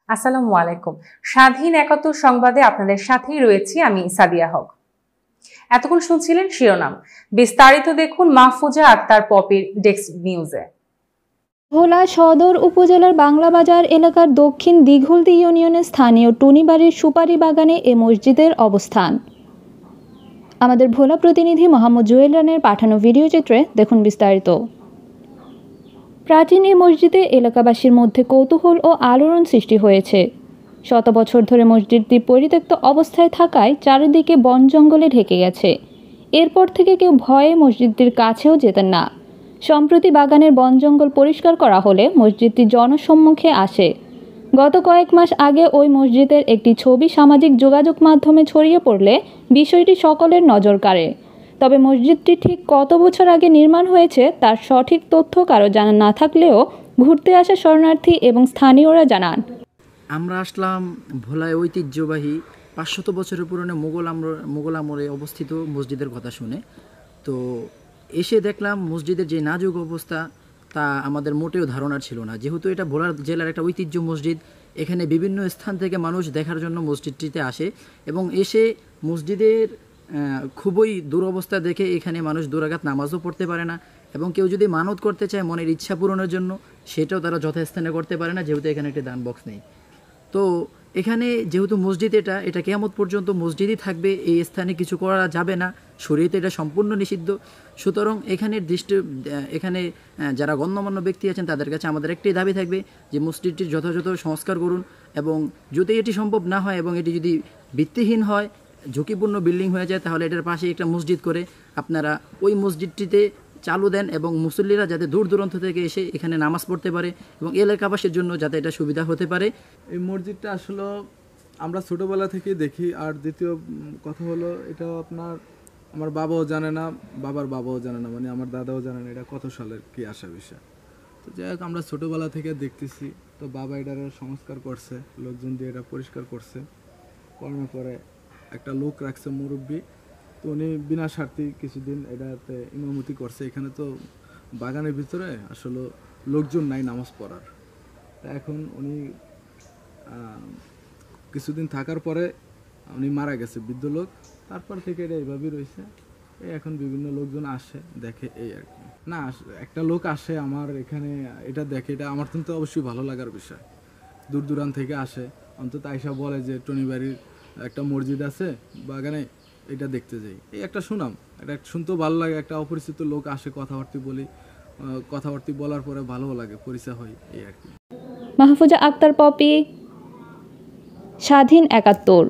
আসসালামু আলাইকুম। স্বাধীন ৭১ সংবাদে আপনাদের সাথেই রয়েছি আমি সাদিয়া হক। এতক্ষণ শুনছিলেন শিরোনাম, বিস্তারিত দেখুন মাহফুজা আক্তার পপির ডেস্ক নিউজে। ভোলা সদর উপজেলার বাংলাবাজার এলাকার দক্ষিণ দিঘলদি ইউনিয়নের স্থানীয় টুনিবাড়ির সুপারি বাগানে এ মসজিদের অবস্থান। আমাদের ভোলা প্রতিনিধি মোহাম্মদ জুয়েল রানের পাঠানো ভিডিও চিত্রে দেখুন বিস্তারিত। প্রাচীন এই মসজিদে এলাকাবাসীর মধ্যে কৌতূহল ও আলোড়ন সৃষ্টি হয়েছে। শত বছর ধরে মসজিদটি পরিত্যক্ত অবস্থায় থাকায় চারিদিকে বন জঙ্গলে ঢেকে গেছে। এরপর থেকে কেউ ভয়ে মসজিদটির কাছেও যেতেন না। সম্প্রতি বাগানের বন জঙ্গল পরিষ্কার করা হলে মসজিদটি জনসম্মুখে আসে। গত কয়েক মাস আগে ওই মসজিদের একটি ছবি সামাজিক যোগাযোগ মাধ্যমে ছড়িয়ে পড়লে বিষয়টি সকলের নজর কাড়ে। তবে মসজিদটি ঠিক কত বছর আগে নির্মাণ হয়েছে তার সঠিক তথ্য কারো জানা না থাকলেও ঘুরতে আসা শরণার্থী এবং স্থানীয়রা জানান। আমরা আসলাম ভোলায় ঐতিহ্যবাহী ৫০০ বছরের পুরনো মোগল আমলে অবস্থিত মসজিদের কথা শুনে। তো এসে দেখলাম মসজিদের যে নাজুক অবস্থা তা আমাদের মোটেও ধারণা ছিল না। যেহেতু এটা ভোলা জেলার একটা ঐতিহ্য মসজিদ, এখানে বিভিন্ন স্থান থেকে মানুষ দেখার জন্য মসজিদটিতে আসে এবং এসে মসজিদের খুবই দুরবস্থা দেখে এখানে মানুষ দুরাকাত নামাজও পড়তে পারে না এবং কেউ যদি মানত করতে চায় মনের ইচ্ছা পূরণের জন্য সেটাও তারা যথাস্থানে করতে পারে না, যেহেতু এখানে একটি দান বক্স নেই। তো এখানে যেহেতু মসজিদ এটা কিয়ামত পর্যন্ত মসজিদই থাকবে, এই স্থানে কিছু করা যাবে না, শরীয়তে এটা সম্পূর্ণ নিষিদ্ধ। সুতরাং এখানে যারা গণ্যমান্য ব্যক্তি আছেন তাদের কাছে আমাদের একটি দাবি থাকবে যে মসজিদটির যথাযথ সংস্কার করুন এবং যদি এটি সম্ভব না হয় এবং এটি যদি ভিত্তিহীন হয়, ঝুঁকিপূর্ণ বিল্ডিং হয়ে যায়, তাহলে এটার পাশে একটা মসজিদ করে আপনারা ওই মসজিদটিতে চালু দেন এবং মুসল্লিরা যাতে দূর দূরান্ত থেকে এসে এখানে নামাজ পড়তে পারে এবং এলাকাবাসীর জন্য যাতে এটা সুবিধা হতে পারে। এই মসজিদটা আসলে আমরা ছোটোবেলা থেকেই দেখি। আর দ্বিতীয় কথা হলো, এটা আমার বাবাও জানে না, বাবার বাবাও জানে না, মানে আমার দাদাও জানে না এটা কত সালের কি আসা বিষয়। তো যাই হোক, আমরা ছোটোবেলা থেকে দেখতেছি। তো বাবা এটার সংস্কার করছে, লোকজন দিয়ে এটা পরিষ্কার করছে, করানোর পরে একটা লোক রাখছে মুরব্বী। তো উনি বিনা স্বার্থে কিছুদিন এটাতে ইমামতি করছে। এখানে তো বাগানের ভিতরে আসলে লোকজন নাই নামাজ পড়ার। তা এখন উনি কিছুদিন থাকার পরে উনি মারা গেছে, বৃদ্ধ লোক। তারপর থেকে এটা এইভাবেই রয়েছে। এখন বিভিন্ন লোকজন আসে দেখে, এই আর কি। না, একটা লোক আসে আমার এখানে, এটা দেখে, এটা আমার কিন্তু অবশ্যই ভালো লাগার বিষয়। দূর দূরান্ত থেকে আসে, অন্তত আয়সা বলে যে টনিবাড়ির একটা মসজিদ আছে বাগানে, এটা দেখতে যাই। এই একটা সুনাম, এটা শুনতেও ভালো লাগে। একটা অপরিচিত লোক আসে, কথাবার্তা বলার পরে ভালো লাগে, পরিচয় হয়, এই আর কি। মাহফুজা আক্তার পপি, স্বাধীন ৭১।